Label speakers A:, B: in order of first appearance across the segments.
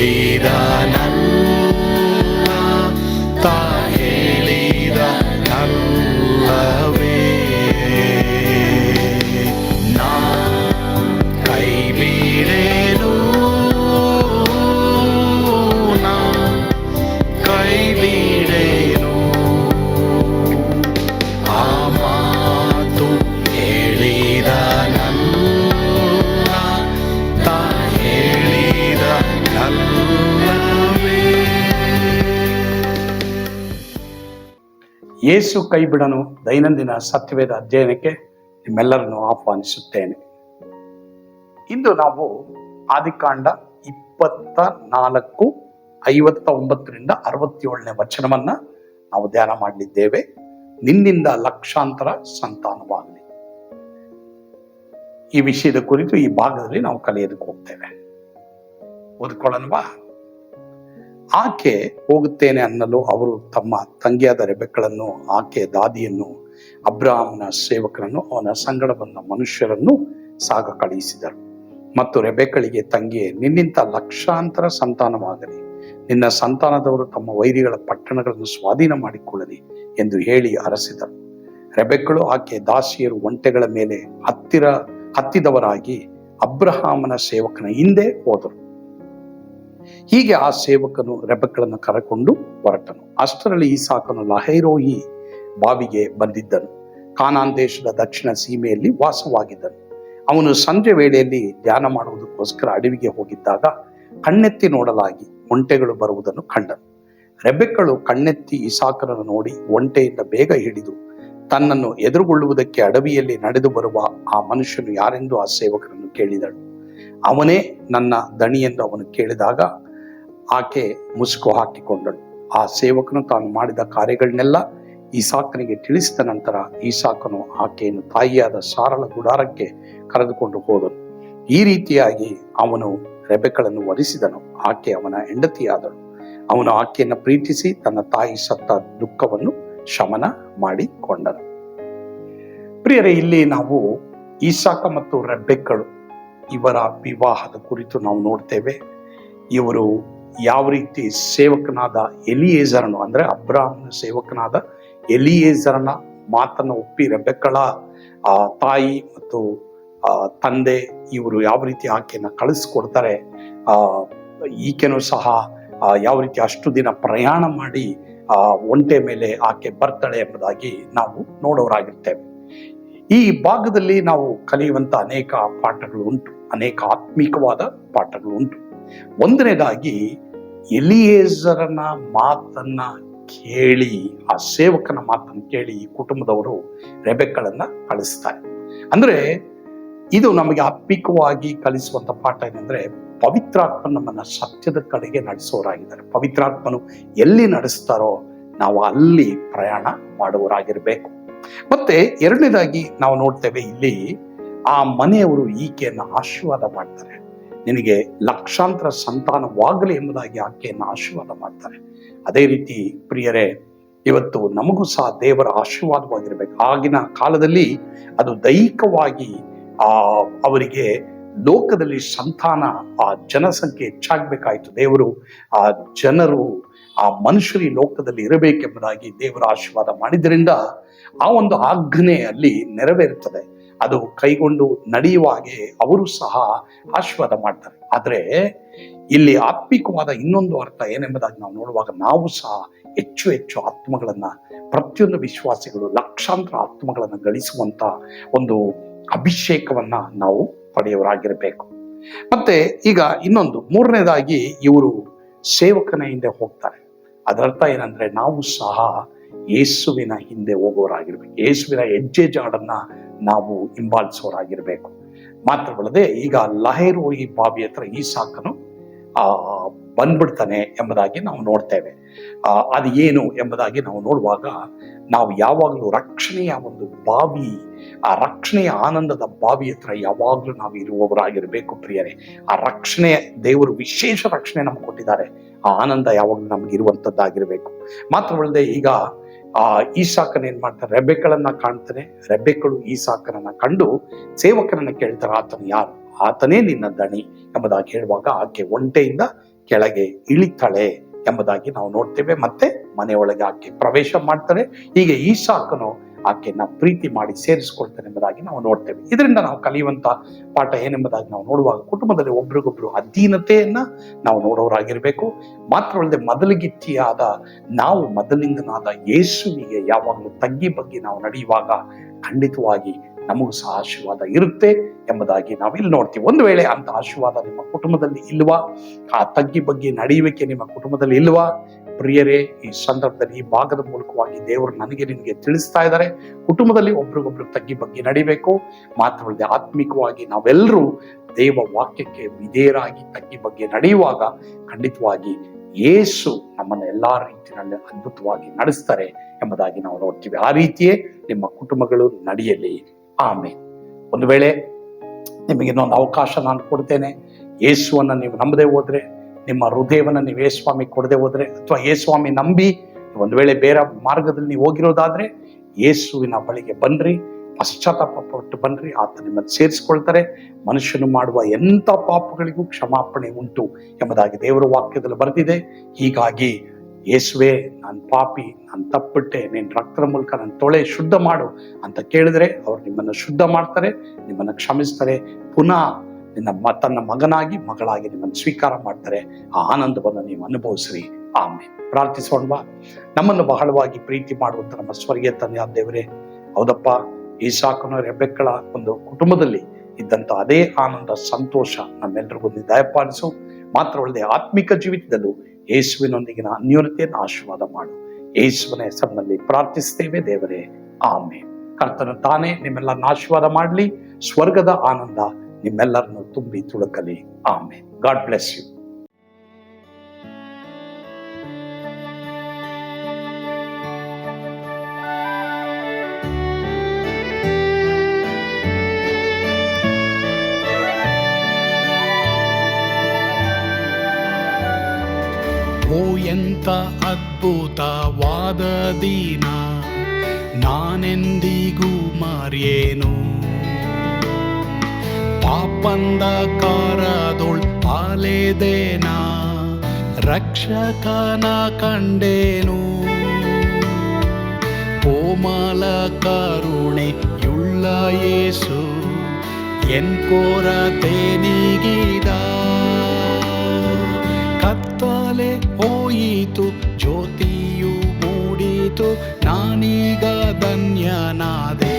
A: ಹೇಳಿದನಲ್ಲ, ತಾ ಹೇಳಿದನಲ್ಲವೇ, ನಾ ಕೈ ಬಿಡೆನು, ನಾ ಕೈ ಬಿಡೆನು. ಆ ಮಾತು ಹೇಳಿದನಲ್ಲ, ತಾ ಹೇಳಿದನಲ್ಲವೇ.
B: ಯೇಸು ಕೈ ಬಿಡನು ದೈನಂದಿನ ಸತ್ಯವೇದ ಅಧ್ಯಯನಕ್ಕೆ ನಿಮ್ಮೆಲ್ಲರನ್ನು ಆಹ್ವಾನಿಸುತ್ತೇನೆ. ಇಂದು ನಾವು ಆದಿಕಾಂಡ 24:59 67 ವಚನವನ್ನ ನಾವು ಧ್ಯಾನ ಮಾಡಲಿದ್ದೇವೆ. ನಿನ್ನಿಂದ ಲಕ್ಷಾಂತರ ಸಂತಾನವಾಗಲಿ. ಈ ವಿಷಯದ ಕುರಿತು ಈ ಭಾಗದಲ್ಲಿ ನಾವು ಕಲಿಯೋದಕ್ಕೆ ಹೋಗ್ತೇವೆ. ಓದ್ಕೊಳ್ಳೋಣವಾ? ಆಕೆ ಹೋಗುತ್ತೇನೆ ಅನ್ನಲು ಅವರು ತಮ್ಮ ತಂಗಿಯಾದ ರೆಬೆಕ್ಕಳನ್ನು, ಆಕೆಯ ದಾದಿಯನ್ನು, ಅಬ್ರಹಾಮನ ಸೇವಕರನ್ನು, ಅವನ ಸಂಗಡ ಬಂದ ಮನುಷ್ಯರನ್ನು ಸಾಗ ಕಳುಹಿಸಿದರು. ಮತ್ತು ರೆಬೆಕ್ಕಳಿಗೆ, ತಂಗಿಯೇ, ನಿನ್ನಿಂದ ಲಕ್ಷಾಂತರ ಸಂತಾನವಾಗಲಿ, ನಿನ್ನ ಸಂತಾನದವರು ತಮ್ಮ ವೈರಿಗಳ ಪಟ್ಟಣಗಳನ್ನು ಸ್ವಾಧೀನ ಮಾಡಿಕೊಳ್ಳಲಿ ಎಂದು ಹೇಳಿ ಅರಸಿದರು. ರೆಬೆಕ್ಕಳು ಆಕೆಯ ದಾಸಿಯರು ಒಂಟೆಗಳ ಮೇಲೆ ಹತ್ತಿದವರಾಗಿ ಅಬ್ರಹಾಮನ ಸೇವಕನ ಹಿಂದೆ ಹೋದರು. ಹೀಗೆ ಆ ಸೇವಕನು ರೆಬೆಕ್ಕಳನ್ನು ಕರೆಕೊಂಡು ಹೊರಟನು. ಅಷ್ಟರಲ್ಲಿ ಈಸಾಕನು ಲಹೈರೋಯಿ ಬಾವಿಗೆ ಬಂದಿದ್ದನು. ಕಾನಾನ್ ದೇಶದ ದಕ್ಷಿಣ ಸೀಮೆಯಲ್ಲಿ ವಾಸವಾಗಿದ್ದನು. ಅವನು ಸಂಜೆ ವೇಳೆಯಲ್ಲಿ ಧ್ಯಾನ ಮಾಡುವುದಕ್ಕೋಸ್ಕರ ಅಡವಿಗೆ ಹೋಗಿದ್ದಾಗ ಕಣ್ಣೆತ್ತಿ ನೋಡಲಾಗಿ ಒಂಟೆಗಳು ಬರುವುದನ್ನು ಕಂಡನು. ರೆಬೆಕ್ಕಳು ಕಣ್ಣೆತ್ತಿ ಇಸಾಕನನ್ನು ನೋಡಿ ಒಂಟೆಯಿಂದ ಬೇಗ ಹಿಡಿದು ತನ್ನನ್ನು ಎದುರುಗೊಳ್ಳುವುದಕ್ಕೆ ಅಡವಿಯಲ್ಲಿ ನಡೆದು ಬರುವ ಆ ಮನುಷ್ಯನು ಯಾರೆಂದು ಆ ಸೇವಕರನ್ನು ಕೇಳಿದಳು. ಅವನೇ ನನ್ನ ದಣಿ ಎಂದು ಅವನು ಕೇಳಿದಾಗ ಆಕೆ ಮುಸುಕು ಹಾಕಿಕೊಂಡಳು. ಆ ಸೇವಕನು ತಾನು ಮಾಡಿದ ಕಾರ್ಯಗಳನ್ನೆಲ್ಲ ಈಸಾಕನಿಗೆ ತಿಳಿಸಿದ ನಂತರ ಈಸಾಕನು ಆಕೆಯನ್ನು ತಾಯಿಯಾದ ಸಾರಳ ಗುಡಾರಕ್ಕೆ ಕರೆದುಕೊಂಡು ಹೋದನು. ಈ ರೀತಿಯಾಗಿ ಅವನು ರೆಬೆಕ್ಕಳನ್ನು ವರಿಸಿದನು. ಆಕೆ ಅವನ ಹೆಂಡತಿಯಾದಳು. ಅವನು ಆಕೆಯನ್ನು ಪ್ರೀತಿಸಿ ತನ್ನ ತಾಯಿ ಸತ್ತ ದುಃಖವನ್ನು ಶಮನ ಮಾಡಿಕೊಂಡನು. ಪ್ರಿಯರೇ, ಇಲ್ಲಿ ನಾವು ಈಸಾಕ ಮತ್ತು ರೆಬೆಕ್ಕಳು ಇವರ ವಿವಾಹದ ಕುರಿತು ನಾವು ನೋಡ್ತೇವೆ. ಇವರು ಯಾವ ರೀತಿ ಸೇವಕನಾದ ಎಲಿಯೇಜರನು, ಅಂದ್ರೆ ಅಬ್ರಹಾಮನ ಸೇವಕನಾದ ಎಲಿಯೇಜರನ ಮಾತನ್ನು ಒಪ್ಪಿ ರೆಬೆಕ್ಕಳ ತಾಯಿ ಮತ್ತು ತಂದೆ ಇವರು ಯಾವ ರೀತಿ ಆಕೆಯನ್ನು ಕಳಿಸ್ಕೊಡ್ತಾರೆ. ಈಕೆನೂ ಸಹ ಯಾವ ರೀತಿ ಅಷ್ಟು ದಿನ ಪ್ರಯಾಣ ಮಾಡಿ ಒಂಟೆ ಮೇಲೆ ಆಕೆ ಬರ್ತಾಳೆ ಎಂಬುದಾಗಿ ನಾವು ನೋಡೋರಾಗಿರ್ತೇವೆ. ಈ ಭಾಗದಲ್ಲಿ ನಾವು ಕಲಿಯುವಂತ ಅನೇಕ ಪಾಠಗಳು ಉಂಟು, ಅನೇಕ ಆತ್ಮಿಕವಾದ ಪಾಠಗಳು ಉಂಟು. ಒಂದನೇದಾಗಿ, ಎಲಿಯೇಜರನ ಮಾತನ್ನ ಕೇಳಿ, ಆ ಸೇವಕನ ಮಾತನ್ನು ಕೇಳಿ ಈ ಕುಟುಂಬದವರು ರೆಬೆಕ್ಕಳನ್ನ ಕಳಿಸ್ತಾರೆ. ಅಂದ್ರೆ ಇದು ನಮಗೆ ಆತ್ಮಿಕವಾಗಿ ಕಲಿಸುವಂತ ಪಾಠ ಏನಂದ್ರೆ, ಪವಿತ್ರಾತ್ಮ ನಮ್ಮನ್ನ ಸತ್ಯದ ಕಡೆಗೆ ನಡೆಸೋರಾಗಿದ್ದಾರೆ. ಪವಿತ್ರಾತ್ಮನು ಎಲ್ಲಿ ನಡೆಸ್ತಾರೋ ನಾವು ಅಲ್ಲಿ ಪ್ರಯಾಣ ಮಾಡುವವರಾಗಿರ್ಬೇಕು. ಮತ್ತೆ ಎರಡನೇದಾಗಿ ನಾವು ನೋಡ್ತೇವೆ, ಇಲ್ಲಿ ಆ ಮನೆಯವರು ಈಕೆಯನ್ನು ಆಶೀರ್ವಾದ ಮಾಡ್ತಾರೆ. ನಿನಗೆ ಲಕ್ಷಾಂತರ ಸಂತಾನವಾಗಲಿ ಎಂಬುದಾಗಿ ಆಕೆಯನ್ನು ಆಶೀರ್ವಾದ ಮಾಡ್ತಾರೆ. ಅದೇ ರೀತಿ ಪ್ರಿಯರೇ, ಇವತ್ತು ನಮಗೂ ಸಹ ದೇವರ ಆಶೀರ್ವಾದವಾಗಿರ್ಬೇಕು. ಆಗಿನ ಕಾಲದಲ್ಲಿ ಅದು ದೈಹಿಕವಾಗಿ ಅವರಿಗೆ ಲೋಕದಲ್ಲಿ ಸಂತಾನ, ಆ ಜನಸಂಖ್ಯೆ ಹೆಚ್ಚಾಗಬೇಕಾಯಿತು. ದೇವರು ಆ ಜನರು, ಆ ಮನುಷ್ಯರು ಈ ಲೋಕದಲ್ಲಿ ಇರಬೇಕೆಂಬುದಾಗಿ ದೇವರ ಆಶೀರ್ವಾದ ಮಾಡಿದ್ರಿಂದ ಆ ಒಂದು ಆಜ್ಞೆ ಅಲ್ಲಿ ನೆರವೇರುತ್ತದೆ. ಅದು ಕೈಗೊಂಡು ನಡೆಯುವ ಹಾಗೆ ಅವರು ಸಹ ಆಶೀರ್ವಾದ ಮಾಡ್ತಾರೆ. ಆದರೆ ಇಲ್ಲಿ ಆತ್ಮಿಕವಾದ ಇನ್ನೊಂದು ಅರ್ಥ ಏನೆಂಬುದಾಗಿ ನಾವು ನೋಡುವಾಗ, ನಾವು ಸಹ ಹೆಚ್ಚು ಹೆಚ್ಚು ಆತ್ಮಗಳನ್ನ, ಪ್ರತಿಯೊಂದು ವಿಶ್ವಾಸಿಗಳು ಲಕ್ಷಾಂತರ ಆತ್ಮಗಳನ್ನು ಗಳಿಸುವಂತ ಒಂದು ಅಭಿಷೇಕವನ್ನ ನಾವು ಪಡೆಯುವರಾಗಿರ್ಬೇಕು. ಮತ್ತೆ ಈಗ ಇನ್ನೊಂದು ಮೂರನೇದಾಗಿ, ಇವರು ಸೇವಕನ ಹಿಂದೆ ಹೋಗ್ತಾರೆ. ಅದರರ್ಥ ಏನಂದ್ರೆ, ನಾವು ಸಹ ಯೇಸುವಿನ ಹಿಂದೆ ಹೋಗೋರಾಗಿರ್ಬೇಕು. ಯೇಸುವಿನ ಹೆಜ್ಜೆ ಜಾಡನ್ನ ನಾವು ಹಿಂಬಾಲಿಸೋರಾಗಿರ್ಬೇಕು. ಮಾತ್ರವಲ್ಲದೆ, ಈಗ ಲಹೈರೋಯಿ ಬಾವಿ ಹತ್ರ ಈಸಾಕನು ಬಂದ್ಬಿಡ್ತಾನೆ ಎಂಬುದಾಗಿ ನಾವು ನೋಡ್ತೇವೆ. ಅದು ಏನು ಎಂಬುದಾಗಿ ನಾವು ನೋಡುವಾಗ, ನಾವು ಯಾವಾಗಲೂ ರಕ್ಷಣೆಯ ಒಂದು ಬಾವಿ, ಆ ರಕ್ಷಣೆಯ ಆನಂದದ ಬಾವಿ ಹತ್ರ ಯಾವಾಗಲೂ ನಾವು ಇರುವವರಾಗಿರ್ಬೇಕು ಪ್ರಿಯರೇ. ಆ ರಕ್ಷಣೆ, ದೇವರು ವಿಶೇಷ ರಕ್ಷಣೆ ನಮ್ಗೆ ಕೊಟ್ಟಿದ್ದಾರೆ. ಆ ಆನಂದ ಯಾವಾಗಲೂ ನಮ್ಗೆ ಇರುವಂತದ್ದಾಗಿರ್ಬೇಕು. ಮಾತ್ರವಲ್ಲದೆ, ಈಗ ಈಸಾಕನ ಏನ್ ಮಾಡ್ತಾರೆ, ರೆಬೆಕ್ಕಳನ್ನ ಕಾಣ್ತಾನೆ. ರೆಬೆಕ್ಕಳು ಈಸಾಕನನ್ನ ಕಂಡು ಸೇವಕನನ್ನ ಕೇಳ್ತಾರೆ, ಆತನು ಯಾರು? ಆತನೇ ನಿನ್ನ ದಣಿ ಎಂಬುದಾಗಿ ಹೇಳುವಾಗ ಆಕೆ ಒಂಟೆಯಿಂದ ಕೆಳಗೆ ಇಳಿತಾಳೆ ಎಂಬುದಾಗಿ ನಾವು ನೋಡ್ತೇವೆ. ಮತ್ತೆ ಮನೆಯೊಳಗೆ ಆಕೆ ಪ್ರವೇಶ ಮಾಡ್ತಾರೆ. ಹೀಗೆ ಈಸಾಕನು ಆಕೆಯನ್ನ ಪ್ರೀತಿ ಮಾಡಿ ಸೇರಿಸ್ಕೊಳ್ತಾನೆ ಎಂಬುದಾಗಿ ನಾವು ನೋಡ್ತೇವೆ. ಇದರಿಂದ ನಾವು ಕಲಿಯುವಂತ ಪಾಠ ಏನೆಂಬುದಾಗಿ ನಾವು ನೋಡುವಾಗ, ಕುಟುಂಬದಲ್ಲಿ ಒಬ್ರಿಗೊಬ್ರು ಅಧೀನತೆಯನ್ನ ನಾವು ನೋಡೋರಾಗಿರ್ಬೇಕು. ಮಾತ್ರವಲ್ಲದೆ ಮೊದಲಿಗಿತ್ತಿಯಾದ ನಾವು ಮೊದಲಿಂದನಾದ ಯೇಸುವಿಗೆ ಯಾವಾಗಲೂ ತಗ್ಗಿ ಬಗ್ಗೆ ನಾವು ನಡೆಯುವಾಗ ಖಂಡಿತವಾಗಿ ನಮಗೂ ಸಹ ಆಶೀರ್ವಾದ ಇರುತ್ತೆ ಎಂಬುದಾಗಿ ನಾವಿಲ್ಲಿ ನೋಡ್ತೀವಿ. ಒಂದು ವೇಳೆ ಅಂತ ಆಶೀರ್ವಾದ ನಿಮ್ಮ ಕುಟುಂಬದಲ್ಲಿ ಇಲ್ವಾ, ಆ ತಗ್ಗಿ ಬಗ್ಗೆ ನಡೆಯುವಿಕೆ ನಿಮ್ಮ ಕುಟುಂಬದಲ್ಲಿ ಇಲ್ವಾ, ಪ್ರಿಯರೇ, ಈ ಸಂದರ್ಭದಲ್ಲಿ ಈ ಭಾಗದ ಮೂಲಕವಾಗಿ ದೇವರು ನನಗೆ ನಿಮಗೆ ತಿಳಿಸ್ತಾ ಇದ್ದಾರೆ. ಕುಟುಂಬದಲ್ಲಿ ಒಬ್ರಿಗೊಬ್ರು ತಗ್ಗಿ ಬಗ್ಗೆ ನಡಿಬೇಕು. ಮಾತ್ರವಲ್ಲದೆ ಆತ್ಮಿಕವಾಗಿ ನಾವೆಲ್ಲರೂ ದೇವ ವಾಕ್ಯಕ್ಕೆ ವಿಧೇಯರಾಗಿ ತಗ್ಗಿ ಬಗ್ಗೆ ನಡೆಯುವಾಗ ಖಂಡಿತವಾಗಿ ಯೇಸು ನಮ್ಮನ್ನು ಎಲ್ಲಾ ರೀತಿಯಲ್ಲಿ ಅದ್ಭುತವಾಗಿ ನಡೆಸ್ತಾರೆ ಎಂಬುದಾಗಿ ನಾವು ನೋಡ್ತೀವಿ. ಆ ರೀತಿಯೇ ನಿಮ್ಮ ಕುಟುಂಬಗಳು ನಡೆಯಲಿ. ಆಮೇಲೆ ಒಂದು ವೇಳೆ ನಿಮಗೆ ಇನ್ನೊಂದು ಅವಕಾಶ ನಾನು ಕೊಡ್ತೇನೆ. ಯೇಸುವನ್ನ ನೀವು ನಂಬದೆ ಹೋದ್ರೆ, ನಿಮ್ಮ ಹೃದಯವನ್ನ ನೀವು ಯೇಸುಸ್ವಾಮಿ ಕೊಡದೆ ಹೋದ್ರೆ, ಅಥವಾ ಯೇಸುಸ್ವಾಮಿ ನಂಬಿ ಒಂದು ವೇಳೆ ಬೇರೆ ಮಾರ್ಗದಲ್ಲಿ ನೀವು ಹೋಗಿರೋದಾದ್ರೆ, ಯೇಸುವಿನ ಬಳಿಗೆ ಬನ್ರಿ, ಪಶ್ಚಾತ್ತಾಪ ಪಟ್ಟು ಬನ್ರಿ. ಆತ ನಿಮ್ಮನ್ನು ಸೇರಿಸ್ಕೊಳ್ತಾರೆ. ಮನುಷ್ಯನು ಮಾಡುವ ಎಂಥ ಪಾಪಗಳಿಗೂ ಕ್ಷಮಾಪಣೆ ಉಂಟು ಎಂಬುದಾಗಿ ದೇವರ ವಾಕ್ಯದಲ್ಲಿ ಬರೆದಿದೆ. ಹೀಗಾಗಿ ಯೇಸುವೆ, ನಾನು ಪಾಪಿ, ನಾನು ತಪ್ಪಿಟ್ಟೆ, ನೀನು ರಕ್ತದ ಮೂಲಕ ನನ್ನ ತೊಳೆ ಶುದ್ಧ ಮಾಡು ಅಂತ ಕೇಳಿದ್ರೆ ಅವರು ನಿಮ್ಮನ್ನು ಶುದ್ಧ ಮಾಡ್ತಾರೆ, ನಿಮ್ಮನ್ನು ಕ್ಷಮಿಸ್ತಾರೆ. ಪುನಃ ತನ್ನ ಮಗನಾಗಿ ಮಗಳಾಗಿ ನಿಮ್ಮನ್ನು ಸ್ವೀಕಾರ ಮಾಡ್ತಾರೆ. ಆ ಆನಂದವನ್ನು ನೀವು ಅನುಭವಿಸ್ರಿ. ಆಮೇಲೆ ಪ್ರಾರ್ಥಿಸೋಣವಾ. ನಮ್ಮನ್ನು ಬಹಳವಾಗಿ ಪ್ರೀತಿ ಮಾಡುವಂತ ನಮ್ಮ ಸ್ವರ್ಗೀಯ ತಂದೆಯಾದ ದೇವರೇ, ಹೌದಪ್ಪ, ಈಸಾಕನ ರೆಬೆಕ್ಕಳ ಒಂದು ಕುಟುಂಬದಲ್ಲಿ ಇದ್ದಂತ ಅದೇ ಆನಂದ, ಸಂತೋಷ ನಮ್ಮೆಲ್ಲರಿಗೂ ದಯಪಾಲಿಸು. ಮಾತ್ರವಲ್ಲದೆ ಆತ್ಮಿಕ ಜೀವಿತದಲ್ಲೂ ಯೇಸುವಿನೊಂದಿಗಿನ ಅನ್ಯೋನ್ಯತೆಯನ್ನು ಆಶೀರ್ವಾದ ಮಾಡು. ಯೇಸುವಿನ ಹೆಸರಿನಲ್ಲಿ ಪ್ರಾರ್ಥಿಸ್ತೇವೆ ದೇವರೇ, ಆಮೇಲೆ. ಕರ್ತನು ತಾನೇ ನಿಮ್ಮೆಲ್ಲರನ್ನ ಆಶೀರ್ವಾದ ಮಾಡಲಿ. ಸ್ವರ್ಗದ ಆನಂದ ನಿಮ್ಮೆಲ್ಲರನ್ನು ತುಂಬಿ ತುಳುಕಲಿ. ಆಮೇಲೆ. God bless you.
A: ಓ ಎಂತ ಅದ್ಭುತವಾದ ದಿನ, ನಾನೆಂದಿಗೂ ಮರೆಯೇನು. ಪಾಪಂಧಕಾರದೊಳ್ ಅಲೆದೇನ, ರಕ್ಷಕನ ಕಂಡೇನು. ಕೋಮಲ ಕರುಣೆಯುಳ್ಳ ಯೇಸು ಎನ್ ಕೊರತೆ ನೀಗಿದ. ಕತ್ತಲೆ ಹೋಯಿತು, ಜ್ಯೋತಿಯು ಮೂಡಿತು, ನಾನೀಗ ಧನ್ಯನಾದೆ.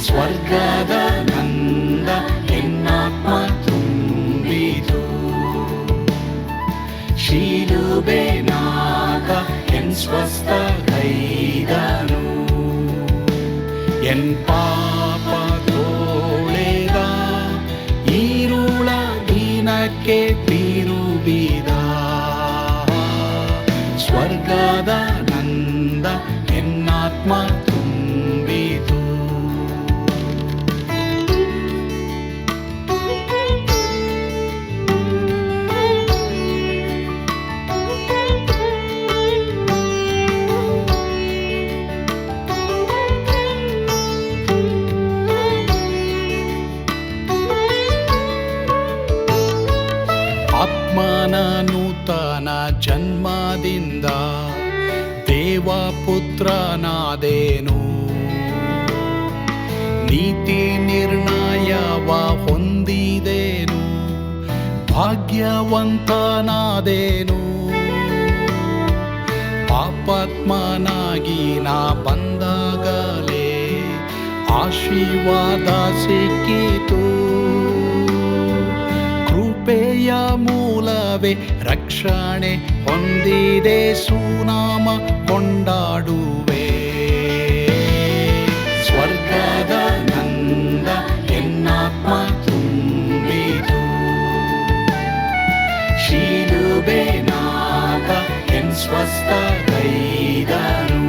A: ಸ್ವರ್ಗದ ನಂದ ಎನ್ನಾತ್ಮ ತುಂಬಿತು, ಶಿಲುಬೆನಾಗ ಎನ್ ಸ್ವಸ್ಥ ಗೈದನು. ಎನ್ ಪಾಪ ತೋಳೆದ, ಈರುಳ ದಿನಕ್ಕೆ ತಿರುಗಿದ. ಸ್ವರ್ಗದ ನಂದ ಎನ್ನಾತ್ಮ ತುಂಬಿತು. ಆತ್ಮನ ನೂತನ ಜನ್ಮದಿಂದ ದೇವಪುತ್ರನಾದೇನು. ನೀತಿ ನಿರ್ಣಯವ ಹೊಂದಿದೇನು, ಭಾಗ್ಯವಂತನಾದೇನು. ಪಾಪಾತ್ಮನಾಗಿ ನಾ ಬಂದಾಗಲೇ ಆಶೀರ್ವಾದ ಸಿಕ್ಕಿತು. ಕೃಪೆಯ ಮೂಲವೇ ರಕ್ಷಣೆ ಹೊಂದಿದೆ, ಸುನಾಮ ಕೊಂಡಾಡುವೆ. ಸ್ವರ್ಗದ ನಂದ ಎನ್ನಾತ್ಮ ತುಂಬಿತು, ಶಿಲುಬೆನಾಗ ಎನ್ ಸ್ವಸ್ಥ ಗೈದನು.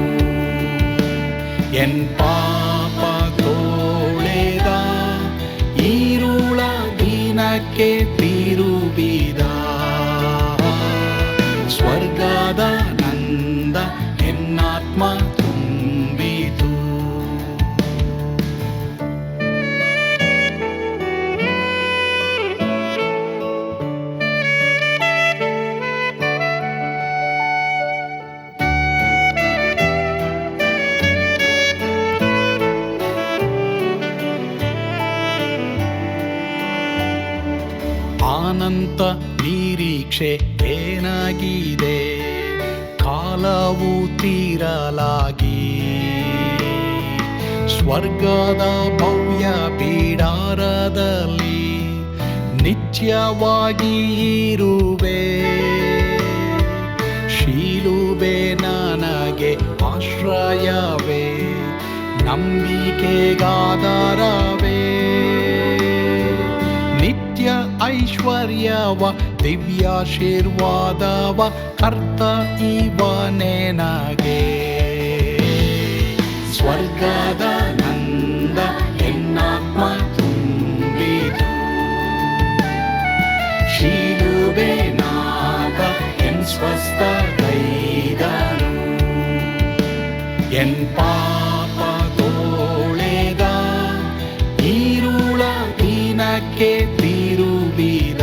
A: ಎನ್ ಪಾಪ ತೋಳೆದ, ಈರುಳ ದಿನಕ್ಕೆ ತಿರುಗಿದ. ಸ್ವರ್ಗದ ನಂದ ಎನ್ನಾತ್ಮ ತುಂಬಿತು. ನಿರೀಕ್ಷೆ ಏನಾಗಿದೆ ಕಾಲವು ತೀರಲಾಗಿ ಸ್ವರ್ಗದ ಭವ್ಯ ಬಿಡಾರದಲ್ಲಿ ನಿತ್ಯವಾಗಿ ಇರುವೆ ಶಿಲುಬೆ ನನಗೆ ಆಶ್ರಯವೇ ನಂಬಿಕೆಗಾಧಾರವೇ ನಿತ್ಯ ಐಶ್ವರ್ಯವ ದಿವ್ಯಾಶೀರ್ವಾದವ ಕರ್ತ ಇವನೇ ನಗೆ ಸ್ವರ್ಗದ ನಂದ ಎನ್ನಾತ್ಮ ತುಂಬಿತು ಶಿಲುಬೆ ನಾಗ ಎನ್ ಸ್ವಸ್ಥ ಗೈದನು ಎನ್ ಪಾಪ ತೋಳೆದ ಈರುಳ ದಿನಕ್ಕೆ ತಿರುಬಿದ